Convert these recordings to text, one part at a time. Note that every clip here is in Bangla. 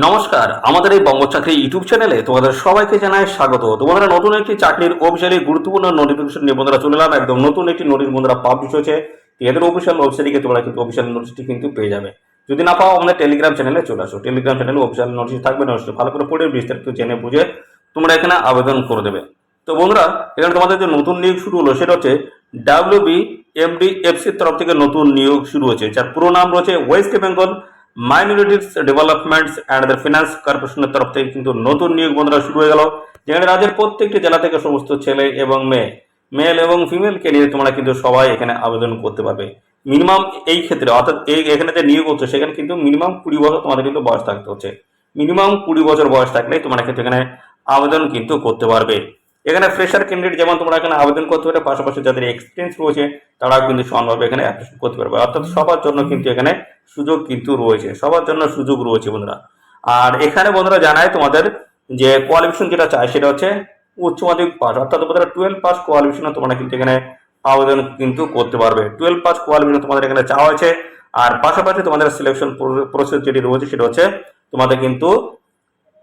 নমস্কার, আমাদের এই বঙ্গ চাকরি ইউটিউব চ্যানেলে তোমাদের সবাইকে জানাই স্বাগত। তোমাদের নতুন একটি চাকরির অফিসিয়ালি গুরুত্বপূর্ণ নোটিফিকেশন নিয়ে বন্ধুরা চলে এলাম। একদম নতুন একটি নোটিশ বন্ধুরা পাবলিশ হয়েছে। এদের অফিসিয়াল ওয়েবসাইটে গিয়ে তোমরা কিন্তু অফিসিয়াল নোটিশটি কিন্তু পেয়ে যাবে। যদি না পাও আমাদের টেলিগ্রাম চ্যানেলে চলে আসো। টেলিগ্রাম চ্যানেলে অফিসিয়াল নোটিশ থাকবে, নোটিশটি ভালো করে পড়ে বিস্তারিত জেনে বুঝে তোমরা এখানে আবেদন করে দেবে। তো বন্ধুরা, এখানে তোমাদের যে নতুন নিয়োগ শুরু হলো সেটা হচ্ছে WBMDFC তরফ থেকে নতুন নিয়োগ শুরু হয়েছে, যার পুরো নাম রয়েছে West Bengal minorities developments and the finance কর্পোরেশনের তরফ থেকে কিন্তু নতুন নিয়োগ বন্ধুরা শুরু হয়ে গেল। যেখানে রাজ্যের প্রত্যেকটি জেলা থেকে সমস্ত ছেলে এবং মেয়ে, মেল এবং ফিমেলকে নিয়ে তোমরা কিন্তু সবাই এখানে আবেদন করতে পারবে। মিনিমাম এই ক্ষেত্রে অর্থাৎ এখানে যে নিয়োগ হচ্ছে সেখানে কিন্তু মিনিমাম 20 বছর তোমাদের কিন্তু বয়স থাকতে হচ্ছে। মিনিমাম 20 বছর বয়স থাকলে তোমরা কিন্তু এখানে আবেদন কিন্তু করতে পারবে। এখানে ফ্রেশার ক্যান্ডিডেট যেমন তোমরা এখানে আবেদন করতে পারবে, পাশাপাশি যাদের এক্সপিরিয়েন্স রয়েছে তারাও কিন্তু সমানভাবে এখানে অ্যাপ্লিকেশন করতে পারবে। অর্থাৎ সবার জন্য কিন্তু এখানে সুযোগ কিন্তু রয়েছে, সবার জন্য সুযোগ রয়েছে বন্ধুরা। আর এখানে বন্ধুরা জানায় তোমাদের যে কোয়ালিফিকেশন যেটা চাই সেটা হচ্ছে উচ্চ মাধ্যমিক পাস, অর্থাৎ বন্ধুরা 12 পাস কোয়ালিফিকেশন তোমরা কিন্তু এখানে আবেদন কিন্তু করতে পারবে। 12 পাস কোয়ালিফিকেশন তোমাদের এখানে চাওয়া হয়েছে। আর পাশাপাশি তোমাদের সিলেকশন প্রসেস যেটি রয়েছে সেটা হচ্ছে তোমাদের কিন্তু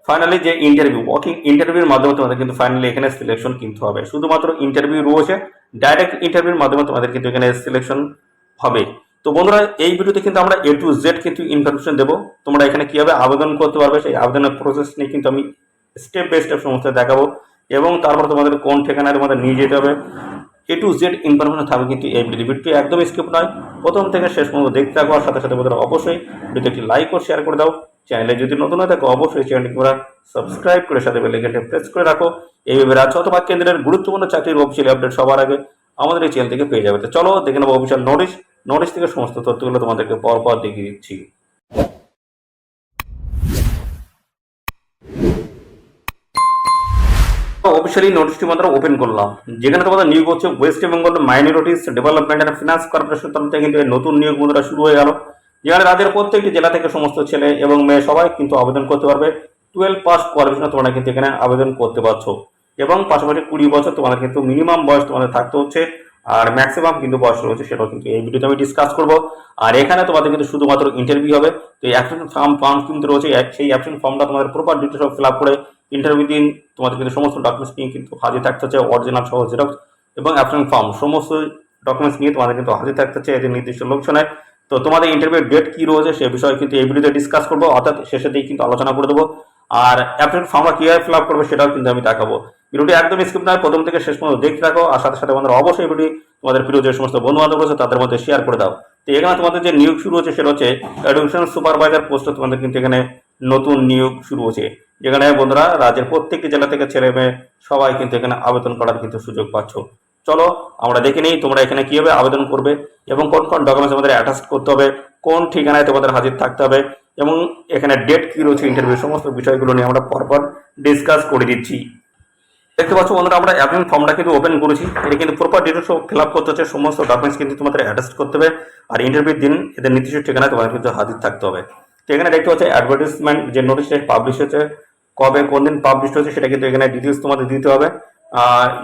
ফাইনালি যে ইন্টারভিউ, ওয়াকিং ইন্টারভিউর মাধ্যমে তোমাদের কিন্তু ফাইনালি এখানে সিলেকশন কিন্তু হবে। শুধুমাত্র ইন্টারভিউ রয়েছে, ডাইরেক্ট ইন্টারভিউর মাধ্যমে তোমাদের কিন্তু এখানে সিলেকশন হবে। তো বন্ধুরা, এই ভিডিওতে কিন্তু আমরা A to Z কিন্তু ইনফরমেশন দেবো। তোমরা এখানে কিভাবে আবেদন করতে পারবে সেই আবেদনের প্রসেস নিয়ে কিন্তু আমি স্টেপ বাই স্টেপ সমস্ত দেখাবো, এবং তারপর তোমাদের কোন ঠিকানায় তোমাদের নিয়ে যেতে হবে A to Z ইনফরমেশন থাকবে কিন্তু এই ভিডিওটি একদম স্কিপ নয়, প্রথম থেকে শেষ পর্যন্ত দেখতে থাকো। আর সাথে সাথে বন্ধুরা অবশ্যই ভিডিওতে একটি লাইক ও শেয়ার করে দাও। চ্যানেলে যদি নতুন হয়ে থাকো অবশ্যই চ্যানেলটি তোমরা সাবস্ক্রাইব করে সাথে বেল আইকনটি প্রেস করে রাখো। এইভাবে রাজ্য অথবা কেন্দ্রের গুরুত্বপূর্ণ চাকরির অফিসিয়াল আপডেট সবার আগে আমাদের এই চ্যানেল থেকে পেয়ে যাবে। তো চলো দেখে নেবো অফিসিয়াল নোটিশ থেকে সমস্ত তথ্যগুলো তোমাদেরকে পরপর দেখিয়ে দিচ্ছি। অফিসিয়ালি নোটিশটি মাত্র ওপেন করলাম, যেখানে তোমাদের নিয়োগ হচ্ছে West Bengal minorities development and finance corporation তরফ থেকে কিন্তু নতুন নিয়োগ বন্ধুরা শুরু হয়ে গেল। যেখানে রাজ্যের প্রত্যেকটি জেলা থেকে সমস্ত ছেলে এবং মেয়ে সবাই কিন্তু আবেদন করতে পারবে। 12 পাস কোয়ালিফিকেশন তোমরা কিন্তু এখানে আবেদন করতে পারছো, এবং পাশাপাশি 20 বছর তোমাদের কিন্তু মিনিমাম বয়স তোমাদের থাকতে হচ্ছে। আর ম্যাক্সিমাম কিন্তু বয়স রয়েছে, সেটাও কিন্তু এই ভিডিওতে আমি ডিসকাস করবো। আর এখানে তোমাদের কিন্তু শুধুমাত্র ইন্টারভিউ হবে। তো এই অ্যাপ্লিকেশন ফর্ম কিন্তু রয়েছে, সেই অ্যাপ্লিকেশন ফর্মটা তোমাদের প্রপার ডিটেলস সব ফিল আপ করে ইন্টারভিউ দিন তোমাদের কিন্তু সমস্ত ডকুমেন্টস নিয়ে কিন্তু হাজির থাকতে হচ্ছে, অরিজিনাল সহ জেরক্স এবং অ্যাপ্লিকেশন ফর্ম সমস্ত ডকুমেন্টস নিয়ে তোমাদের কিন্তু হাজির থাকতে হচ্ছে এদের নির্দিষ্ট লোকেশনে। তো তোমাদের ইন্টারভিউ ডেট কি রয়েছে সে বিষয়ে কিন্তু এই ভিডিওতে ডিসকাস করবো, অর্থাৎ শেষেতেই কিন্তু আলোচনা করে দেবো। আর অ্যাপ্লিকেশন ফর্মটা কিভাবে ফিল আপ করবে সেটাও কিন্তু আমি দেখাবো। ভিডিওটি একদম স্কিপ নয়, প্রথম থেকে শেষ পর্যন্ত দেখতে থাকো। আর সাথে সাথে আমাদের অবশ্যই ভিডিও তোমাদের প্রিয় যে সমস্ত বন্ধু বান্ধব রয়েছে তাদের মধ্যে শেয়ার করে দাও। তো এখানে তোমাদের যে নিয়োগ শুরু হচ্ছে সেটা হচ্ছে এডুকেশন সুপারভাইজার পোস্টে তোমাদের কিন্তু এখানে নতুন নিয়োগ শুরু হচ্ছে, যেখানে বন্ধুরা রাজ্যের প্রত্যেকটি জেলা থেকে ছেলে মেয়ে সবাই কিন্তু এখানে আবেদন করার কিন্তু সুযোগ পাচ্ছ। চলো আমরা দেখে নিই তোমরা এখানে কিভাবে আবেদন করবে এবং কোন কোন ডকুমেন্টস আমাদের অ্যাটাচ করতে হবে, কোন ঠিকানায় তোমাদের হাজির থাকতে হবে, এবং এখানে ডেট কি রয়েছে ইন্টারভিউ, সমস্ত বিষয়গুলো নিয়ে আমরা পরপর ডিসকাস করে দিচ্ছি। দেখতে পাচ্ছ বন্ধুরা, আমরা অ্যাপ্লিকেশন ফর্মটা কিন্তু ওপেন করেছি। এটা কিন্তু প্রপার ডিটেলস ফিল আপ করতে হচ্ছে, সমস্ত ডকুমেন্টস কিন্তু তোমাদের অ্যাটাচ করতে হবে। আর ইন্টারভিউর দিন এদের নির্দিষ্ট ঠিকানায় তোমাদের কিন্তু হাজির থাকতে হবে। তো এখানে দেখতে পাচ্ছ অ্যাডভার্টাইজমেন্ট যে নোটিশটা পাবলিশ হয়েছে, কবে কোন দিন পাবলিশ হয়েছে সেটা কিন্তু এখানে ডিটেলস তোমাদের দিতে হবে।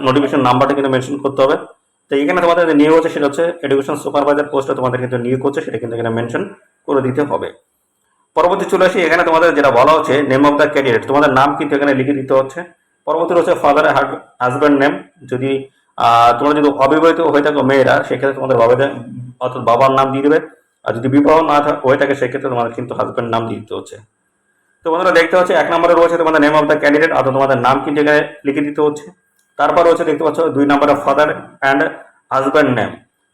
নোটিফিকেশন নাম্বারটা কিন্তু মেনশন করতে হবে। তো এখানে তোমাদের যে নিয়োগ হচ্ছে সেটা হচ্ছে এডুকেশন সুপারভাইজার পোস্টে তোমাদের কিন্তু নিয়োগ হচ্ছে, সেটা কিন্তু এখানে মেনশন করে দিতে হবে। পরবর্তী চলে আসি, এখানে তোমাদের যেটা বলা হচ্ছে নেম অফ দ্য ক্যান্ডিডেট, তোমাদের নাম কিন্তু এখানে লিখে দিতে হচ্ছে। পরবর্তী রয়েছে ফাদার হাজব্যান্ড নেম, যদি তোমরা যদি অবিবাহিত হয়ে থাকো মেয়েরা সেক্ষেত্রে তোমাদের অর্থাৎ বাবার নাম দিয়ে দেবে। আর যদি বিবাহ না হয়ে থাকে সেক্ষেত্রে তোমাদের কিন্তু হাজব্যান্ড নাম দিয়ে দিতে হচ্ছে। তো বন্ধুরা দেখতে হচ্ছে 1 নম্বরে রয়েছে তোমাদের নেম অফ দ্য ক্যান্ডিডেট, অর্থাৎ তোমাদের নাম কিন্তু এখানে লিখে দিতে হচ্ছে। তারপর রয়েছে দেখতে পাচ্ছ 2 নম্বরে ফাদার অ্যান্ড হাজব্যান্ড নেম।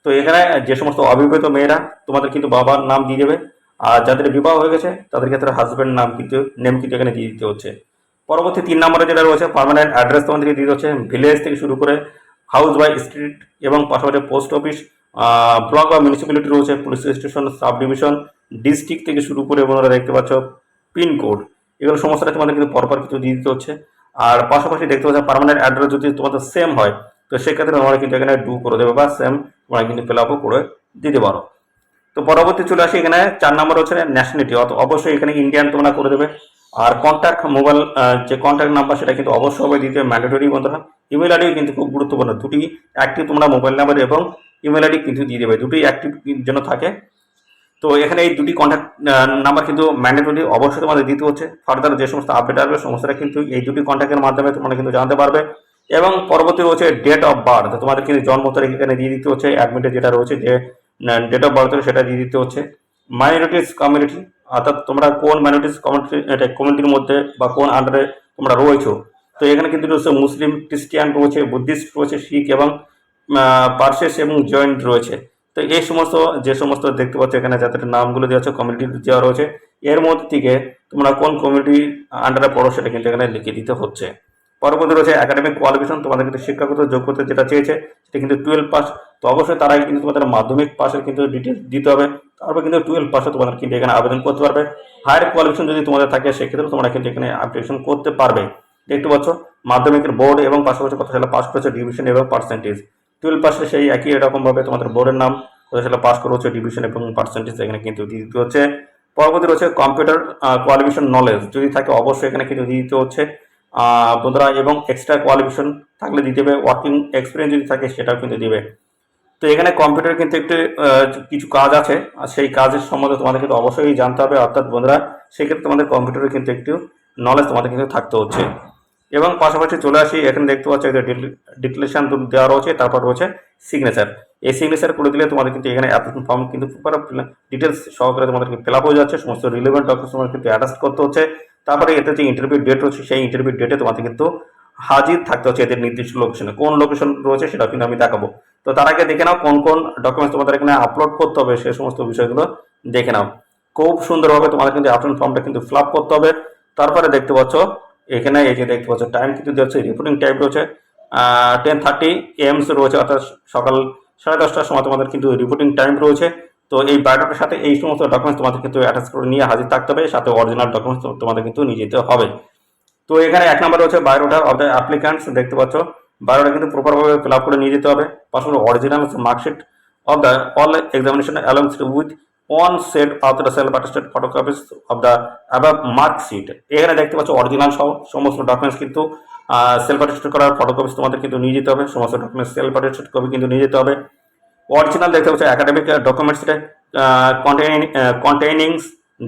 তো এখানে যে সমস্ত অবিবাহিত মেয়েরা তোমাদের কিন্তু বাবার নাম দিয়ে দেবে, আর যাদের বিবাহ হয়ে গেছে তাদের ক্ষেত্রে হাজব্যান্ড নাম কিন্তু এখানে দিয়ে দিতে হচ্ছে। পরবর্তী 3 নম্বরে যেটা রয়েছে পার্মানেন্ট অ্যাড্রেস তোমাদেরকে দিতে হচ্ছে, ভিলেজ থেকে শুরু করে হাউস বাই স্ট্রিট এবং পাশাপাশি পোস্ট অফিস, ব্লক বা মিউনিসিপ্যালিটি রয়েছে, police station, sub division, district থেকে শুরু করে বন্ধুরা দেখতে পাচ্ছ পিনকোড, এগুলো সমস্যাটা তোমাদের কিন্তু পরপর কিছু দিয়ে দিতে হচ্ছে। আর পাশাপাশি দেখতে পাচ্ছ পার্মানেন্ট অ্যাড্রেস যদি তোমাদের সেম হয় তো সেক্ষেত্রে তোমরা কিন্তু এখানে ডু করে দেবে বা সেম তোমরা কিন্তু ফিল আপও করে দিতে পারো। তো পরবর্তী চলে আসি, এখানে 4 নম্বর হচ্ছে ন্যাশনালিটি, অবশ্যই এখানে ইন্ডিয়ান তোমরা করে দেবে। আর কন্ট্যাক্ট মোবাইল যে কন্ট্যাক্ট নাম্বার সেটা কিন্তু অবশ্যই দিতে ম্যান্ডেটরি বন্ধুরা। ইমেল আইডি কিন্তু খুব গুরুত্বপূর্ণ, দুটি অ্যাক্টিভ তোমরা মোবাইল নাম্বার এবং ইমেল আইডি কিন্তু দিয়ে দেবে, দুটি অ্যাক্টিভ যেন থাকে। তো এখানে এই দুটি কন্ট্যাক্ট নাম্বার কিন্তু ম্যান্ডেটরি অবশ্যই তোমাদের দিতে হচ্ছে। ফার্দার যে সমস্ত আপডেট আসবে সমস্তটা কিন্তু এই দুটি কন্ট্যাক্টের মাধ্যমে তোমরা কিন্তু জানতে পারবে। এবং পরবর্তী রয়েছে ডেট অফ বার্থ, তোমাদের কিন্তু জন্ম তারিখ এখানে দিয়ে দিতে হচ্ছে। অ্যাডমিটে যেটা রয়েছে যে ডেট অফ বার্থ সেটা দিয়ে দিতে হচ্ছে। মাইনরিটিস কমিউনিটি, অর্থাৎ তোমরা কোন মাইনরিটিস কমিউনিটির মধ্যে বা কোন আন্ডারে তোমরা রয়েছো। তো এখানে কিন্তু রয়েছে মুসলিম, খ্রিস্টিয়ান রয়েছে, বুদ্ধিস্ট রয়েছে, শিখ এবং পার্সিস এবং জৈন রয়েছে। তো এই সমস্ত যে সমস্ত দেখতে পাচ্ছ এখানে যাদের নামগুলো দেওয়া আছে কমিউনিটি দেওয়া রয়েছে, এর মধ্যে থেকে তোমরা কোন কমিউনিটি আন্ডারে পড়ো সেটা কিন্তু এখানে লিখে দিতে হচ্ছে। পরবর্তী রয়েছে একাডেমিক কোয়ালিফিকেশন, তোমাদের কিন্তু শিক্ষাগত যোগ্যতা যেটা চেয়েছে সেটা কিন্তু 12 পাস। তো অবশ্যই তার আগে কিন্তু তোমাদের মাধ্যমিক পাসের কিন্তু ডিটেলস দিতে হবে, তারপর কিন্তু 12 পাসে তোমাদের কিন্তু এখানে আবেদন করতে পারবে। হায়ার কোয়ালিফিকেশন যদি তোমাদের থাকে সেক্ষেত্রে তোমরা কিন্তু এখানে অ্যাপ্লিকেশন করতে পারবে। দেখতে পাচ্ছ মাধ্যমিকের বোর্ড এবং পাশাপাশি কত সালে পাস করেছে, ডিভিশন এবং পার্সেন্টেজ। 12 পাসে সেই একই রকমভাবে তোমাদের বোর্ডের নাম, কত সালে পাস করেছে, ডিভিশন এবং পার্সেন্টেজ এখানে কিন্তু দিয়ে দিতে হচ্ছে। পরবর্তী রয়েছে কম্পিউটার কোয়ালিফিকেশন নলেজ যদি থাকে অবশ্যই এখানে কিন্তু দিয়ে দিতে হচ্ছে বন্ধুরা, এবং এক্সট্রা কোয়ালিফিকেশন থাকলে দিতে হবে। ওয়ার্কিং এক্সপিরিয়েন্স যদি থাকে সেটাও কিন্তু দিবে। তো এখানে কম্পিউটার কিন্তু একটু কিছু কাজ আছে, আর সেই কাজের সম্বন্ধে তোমাদের কিন্তু অবশ্যই জানতে হবে। অর্থাৎ বন্ধুরা সেক্ষেত্রে তোমাদের কম্পিউটারে কিন্তু একটু নলেজ তোমাদের কিন্তু থাকতে হচ্ছে। এবং পাশাপাশি চলে আসি, এখানে দেখতে পাচ্ছ ডিক্লারেশন দেওয়া রয়েছে, তারপর রয়েছে সিগনেচার। এই সিগনেচার করে দিলে তোমাদের কিন্তু এখানে অ্যাপ্লিকেশন ফর্ম কিন্তু ডিটেলস সহকারে তোমাদেরকে ফিল আপ হয়ে যাচ্ছে। সমস্ত রিলেভেন্ট ডকুমেন্টস তোমাদের কিন্তু অ্যাটাচ করতে হচ্ছে। তারপরে এতে যে ইন্টারভিউ ডেট রয়েছে সেই ইন্টারভিউ ডেটে তোমাদের কিন্তু হাজির থাকতে হচ্ছে এদের নির্দিষ্ট লোকেশনে। কোন লোকেশন রয়েছে সেটা কিন্তু আমি দেখাবো। তো তার আগে দেখে নাও কোন কোন ডকুমেন্টস তোমাদের এখানে আপলোড করতে হবে, সেই সমস্ত বিষয়গুলো দেখে নাও। খুব সুন্দরভাবে তোমাদের কিন্তু অ্যাপ্লিকেশন ফর্মটা কিন্তু ফিল আপ করতে হবে। তারপরে দেখতে পাচ্ছ এখানে এই যে দেখতে পাচ্ছ টাইম কিন্তু দিচ্ছে, রিপোর্টিং টাইম রয়েছে 10:30 AM রয়েছে, অর্থাৎ সকাল 10:30টার সময় তোমাদের কিন্তু রিপোর্টিং টাইম রয়েছে। তো এই বায়োডাটার সাথে এই সমস্ত ডকুমেন্টস তোমাদের কিন্তু অ্যাটাচ করে নিয়ে হাজির থাকতে হবে, সাথে অরিজিনাল ডকুমেন্টস তোমাদের কিন্তু নিয়ে যেতে হবে। তো এখানে এক নম্বর রয়েছে বায়োডাটা অফ দ্য অ্যাপ্লিক্যান্টস, দেখতে পাচ্ছ বায়োডাটা কিন্তু প্রপারভাবে ফিল আপ করে নিয়ে যেতে হবে। পাশাপাশি original marksheet of the all examination alongs with one set of the self attested photocopies of the above marksheet. এখানে দেখতে পাচ্ছ অরিজিনাল সহ সমস্ত ডকুমেন্টস কিন্তু সেলফ অ্যাটেস্টেড করার ফটোকপিস তোমাদের কিন্তু নিয়ে যেতে হবে। সমস্ত ডকুমেন্টস সেলফ অ্যাটেস্টেড কপি কিন্তু নিয়ে যেতে হবে। অরিজিনাল দেখতে পাচ্ছ academic documents containing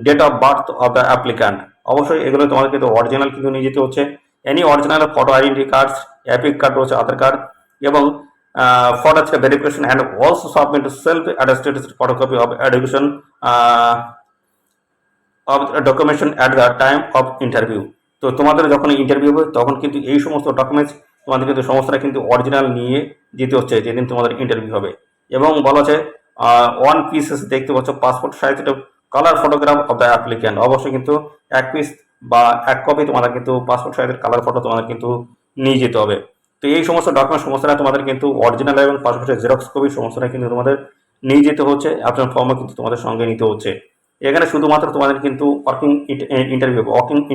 date of birth of the applicant, অবশ্যই এগুলো তোমাদের কিন্তু অরিজিনাল কিন্তু নিয়ে যেতে হচ্ছে। Any original photo identity cards, EPIC card রয়েছে, আধার কার্ড এবং photo verification and also submit self attested photocopy of education of documentation at the time of interview. তো তোমাদের যখন ইন্টারভিউ হবে তখন কিন্তু এই সমস্ত ডকুমেন্টস তোমাদের কিন্তু সমস্তটা কিন্তু অরিজিনাল নিয়ে যেতে হচ্ছে যেদিন তোমাদের ইন্টারভিউ হবে। এবং বলা আছে ওয়ান পিসেস দেখতে পাচ্ছ passport size colour photograph of the applicant, অবশ্যই কিন্তু এক পিস বা এক কপি তোমাদের কিন্তু পাসপোর্ট সাইজের কালার ফটো তোমাদের কিন্তু নিয়ে যেতে হবে। তো এই সমস্ত ডকুমেন্ট সমস্তটা তোমাদের কিন্তু অরিজিনাল এবং পাসপোর্টের জেরক্স কপি সমস্তটা কিন্তু তোমাদের নিয়ে যেতে হচ্ছে। অ্যাপ্লিকেশন ফর্মও কিন্তু তোমাদের সঙ্গে নিতে হচ্ছে। এখানে শুধুমাত্র তোমাদের কিন্তু ওয়াকিং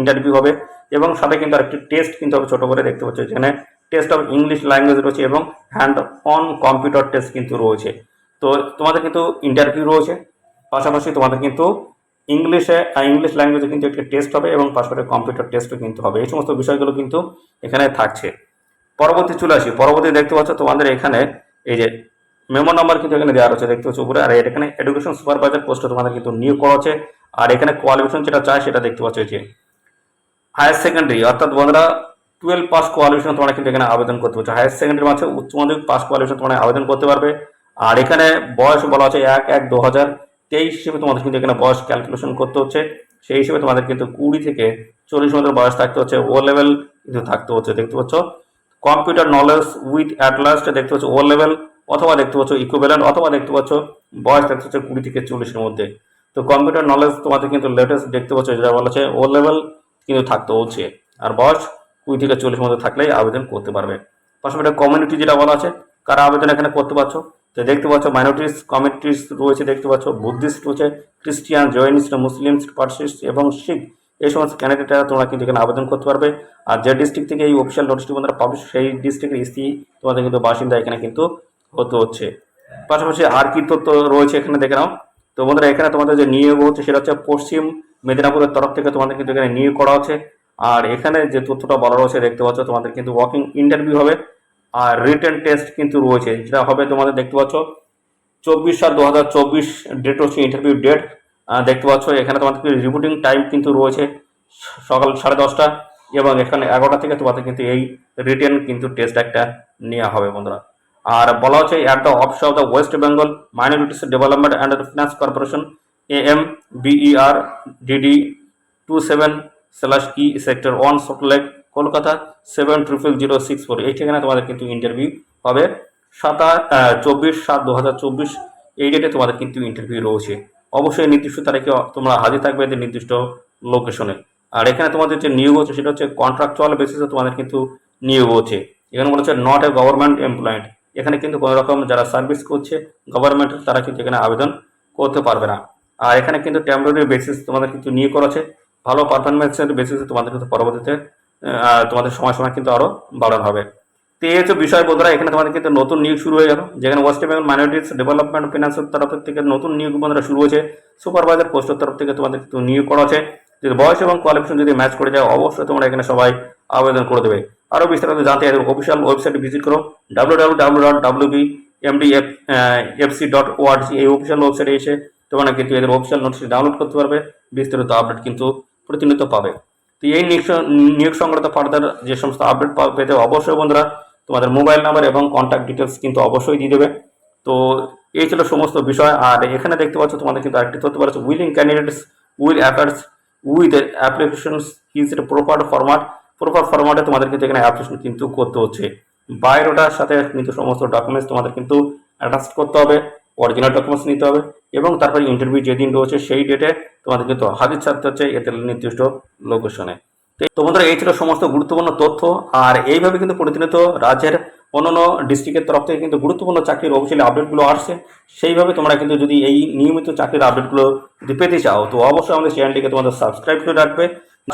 ইন্টারভিউ হবে এবং সাথে কিন্তু আরেকটি টেস্ট কিন্তু হবে ছোট করে, দেখতে পাচ্ছ যেখানে টেস্ট অফ ইংলিশ ল্যাঙ্গুয়েজ রয়েছে এবং হ্যান্ড অন কম্পিউটার টেস্ট কিন্তু রয়েছে। তো তোমাদের কিন্তু ইন্টারভিউ রয়েছে, পাশাপাশি তোমাদের কিন্তু ইংলিশ ল্যাঙ্গুয়েজে কিন্তু একটি টেস্ট হবে এবং পাশাপাশি কম্পিউটার টেস্টও কিন্তু হবে। এই সমস্ত বিষয়গুলো কিন্তু এখানে থাকছে। পরবর্তী চলে আসি, পরবর্তী দেখতে পাচ্ছ তোমাদের এখানে এই যে মেমো নাম্বার কিন্তু এখানে দেওয়া রয়েছে, দেখতে পাচ্ছ উপরে। আর এখানে এডুকেশন সুপারভাইজার পোস্টে তোমাদের কিন্তু নিয়োগ করা হচ্ছে। আর এখানে কোয়ালিফিকেশন যেটা চায় সেটা দেখতে পাচ্ছ যে হায়ার সেকেন্ডারি, অর্থাৎ বন্ধুরা 12 পাস কোয়ালিফিকেশন তোমরা কিন্তু এখানে আবেদন করতে পারছো। হায়ার সেকেন্ডারি মাঝে উচ্চ মাধ্যমিক পাস কোয়ালিফিকেশন তোমরা আবেদন করতে পারবে। আর এখানে বয়স বলা হচ্ছে 1/1/2023 হিসেবে তোমাদের কিন্তু এখানে বয়স ক্যালকুলেশন করতে হচ্ছে। সেই হিসেবে তোমাদের কিন্তু 20 থেকে 40 মধ্যে বয়স থাকতে হচ্ছে। ও লেভেল কিন্তু থাকতে হচ্ছে, দেখতে পাচ্ছ। Computer knowledge with at last দেখতে পাচ্ছ ও লেভেল, অথবা দেখতে পাচ্ছ ইকুইভ্যালেন্ট, অথবা দেখতে পাচ্ছ বয়স দেখতে হচ্ছে 20 থেকে 40-এর মধ্যে। তো কম্পিউটার নলেজ তোমাদের কিন্তু লেটেস্ট দেখতে পাচ্ছ যেটা বলা হচ্ছে ও লেভেল কিন্তু থাকতে হচ্ছে। আর বয়স 20 থেকে 40 মধ্যে থাকলেই আবেদন করতে পারবে। পাশাপাশি কমিউনিটি যেটা বলা আছে কারা আবেদন এখানে করতে পারছো, তো দেখতে পাচ্ছ মাইনরিটিস কমিউনিটিস রয়েছে, দেখতে পাচ্ছ বুদ্ধিস্ট রয়েছে, খ্রিস্টিয়ান, জৈনিস্ট, মুসলিম, পার্সিস্ট এবং শিখ। এই সমস্ত ক্যান্ডিডেটরা তোমরা কিন্তু এখানে আবেদন করতে পারবে। আর যে ডিস্ট্রিক্ট থেকে এই অফিসিয়াল নোটিশটি তোমরা পাবলিশ সেই ডিস্ট্রিক্টের ইসি তোমাদের কিন্তু বাসিন্দা এখানে কিন্তু হতে হচ্ছে। পাশাপাশি আর কি তথ্য রয়েছে এখানে দেখে নাও। তো বন্ধুরা এখানে তোমাদের যে নিয়োগ হচ্ছে সেটা হচ্ছে পশ্চিম মেদিনীপুরের তরফ থেকে তোমাদের কিন্তু এখানে নিয়োগ করা হচ্ছে। আর এখানে যে তথ্যটা বলা রয়েছে দেখতে পাচ্ছ তোমাদের কিন্তু ওয়াকিং ইন্টারভিউ হবে আর রিটেন টেস্ট কিন্তু রয়েছে, যেটা হবে তোমাদের দেখতে পাচ্ছ 24/7/2024 ডেট হচ্ছে ইন্টারভিউ ডেট। দেখতে পাচ্ছ এখানে তোমাদেরকে রিপোর্টিং টাইম কিন্তু রয়েছে সকাল 10:30 এবং এখানে 11টা থেকে তোমাদের কিন্তু এই রিটেন কিন্তু টেস্ট একটা নেওয়া হবে বন্ধুরা। আর বলা হচ্ছে at the office of the West Bengal minorities development and finance corporation AMBERDD 27/E sector 1 Salt Lake Kolkata 700064। এই ঠিকানা তোমাদের কিন্তু ইন্টারভিউ হবে 24/7/2024 এই ডেটে তোমাদের কিন্তু ইন্টারভিউ রয়েছে। অবশ্যই নির্দিষ্ট তারিখে তোমরা হাজির থাকবে এদের নির্দিষ্ট লোকেশনে। আর এখানে তোমাদের যে নিয়োগ হচ্ছে সেটা হচ্ছে কন্ট্রাকচুয়াল বেসিসে তোমাদের কিন্তু নিয়োগ হচ্ছে। এখানে বলা হচ্ছে নট এ গভর্নমেন্ট এমপ্লয়েড, এখানে কিন্তু কোনো রকম যারা সার্ভিস করছে গভর্নমেন্টের তারা কিন্তু এখানে আবেদন করতে পারবে না। আর এখানে কিন্তু টেম্পোরারি বেসিস তোমাদের কিন্তু নিয়োগ করা আছে, ভালো পারফরমেন্সের বেসিসে তোমাদের কিন্তু পরবর্তীতে তোমাদের সময় সময় কিন্তু আরও বাড়ানো হবে। তো এই হচ্ছে বিষয় বন্ধুরা, এখানে তোমাদের কিন্তু নতুন নিয়োগ শুরু হয়ে গেল, যেখানে ওয়েস্ট বেঙ্গল মাইনরিটিস ডেভেলপমেন্ট ফিনান্সের তরফ থেকে নতুন নিয়োগ বন্ধুরা শুরু হয়েছে। সুপারভাইজার পোস্টের তরফ থেকে তোমাদের কিন্তু নিয়োগ করা আছে। যদি বয়স এবং কোয়ালিফিকেশন যদি ম্যাচ করে যায় অবশ্যই তোমরা এখানে সবাই আবেদন করে দেবে। আরও বিস্তারিত জানতে এদের অফিসিয়াল ওয়েবসাইটে ভিজিট করো www.wbmdfc.org। এই অফিসিয়াল ওয়েবসাইটে এসে তোমরা কিন্তু এদের অফিসিয়াল নোটিশ ডাউনলোড করতে পারবে, বিস্তারিত আপডেট কিন্তু প্রতিনিয়ত পাবে। তো এই নিয়োগ সংক্রান্ত ফার্দার যে সমস্ত আপডেট পেতে অবশ্যই বন্ধুরা তোমাদের মোবাইল নাম্বার এবং কন্ট্যাক্ট ডিটেলস কিন্তু অবশ্যই দিয়ে দেবে। তো এই ছিল সমস্ত বিষয়। আর এখানে দেখতে পাচ্ছ তোমাদের কিন্তু একটি তথ্য পাচ্ছ, willing candidates will attach with applications is proper ফরম্যাটে তোমাদের কিন্তু এখানে অ্যাপ্লিকেশন কিন্তু করতে হচ্ছে। বায়োডাটার সাথে কিন্তু সমস্ত ডকুমেন্টস তোমাদের কিন্তু অ্যাটাচ করতে হবে, অরিজিনাল ডকুমেন্টস নিতে হবে এবং তারপরে ইন্টারভিউ যেদিন রয়েছে সেই ডেটে তোমাদের কিন্তু হাজির ছাড়তে হচ্ছে এদের নির্দিষ্ট লোকেশনে। তো বন্ধুরা এই ছিল সমস্ত গুরুত্বপূর্ণ তথ্য। আর এইভাবে কিন্তু প্রতিনিয়ত রাজ্যের অন্যান্য ডিস্ট্রিক্টের তরফ থেকে কিন্তু গুরুত্বপূর্ণ চাকরির অফিসিয়ালি আপডেটগুলো আসছে। সেইভাবে তোমরা কিন্তু যদি এই নিয়মিত চাকরির আপডেটগুলো যদি পেতে চাও তো অবশ্যই আমাদের চ্যানেলটিকে তোমাদের সাবস্ক্রাইব করে রাখবে,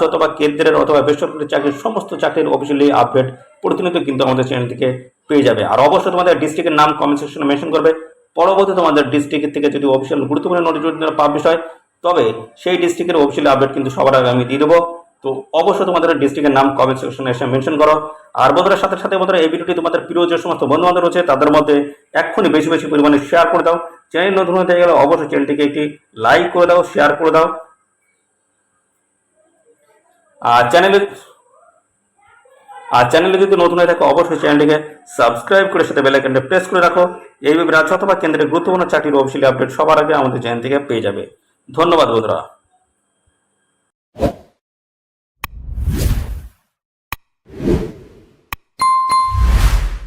অথবা কেন্দ্রের অথবা বেসরকারি চাকরির সমস্ত চাকরির অফিসিয়ালি আপডেট প্রতিনিয়ত কিন্তু আমাদের চ্যানেল থেকে পেয়ে যাবে। আর অবশ্যই তোমাদের ডিস্ট্রিক্টের নাম কমেন্ট সেকশনে মেনশন করবে। পরবর্তী তোমাদের ডিস্ট্রিক্টের থেকে যদি অফিসিয়াল গুরুত্বপূর্ণ নোটিফিকেশন পাবলিশ হয় তবে সেই ডিস্ট্রিক্টের অফিসিয়ালি আপডেট কিন্তু সবার আগে আমি দিয়ে দেবো। তো অবশ্যই তোমাদের ডিস্ট্রিক্টের নাম কমেন্ট সেকশনে এসে মেনশন করো। আর বন্ধুদের সাথে সাথে বন্ধুরা এই ভিডিওটি তোমাদের প্রিয় যে সমস্ত বন্ধু বান্ধব রয়েছে তাদের মধ্যে এক্ষুনি বেশি বেশি পরিমাণে শেয়ার করে দাও। চ্যানেল নতুন হতে গেলে অবশ্যই চ্যানেলটিকে একটি লাইক করে দাও, শেয়ার করে দাও। আর চ্যানেলে যদি নতুন হয়ে থাকে অবশ্যই চ্যানেলটিকে সাবস্ক্রাইব করে সাথে বেল আইকনটা প্রেস করে রাখো। এইভাবে রাজ্য অথবা কেন্দ্রের গুরুত্বপূর্ণ চাকরির অফিসিয়ালি আপডেট সবার আগে আমাদের চ্যানেল থেকে পেয়ে যাবে। ধন্যবাদ বন্ধুরা।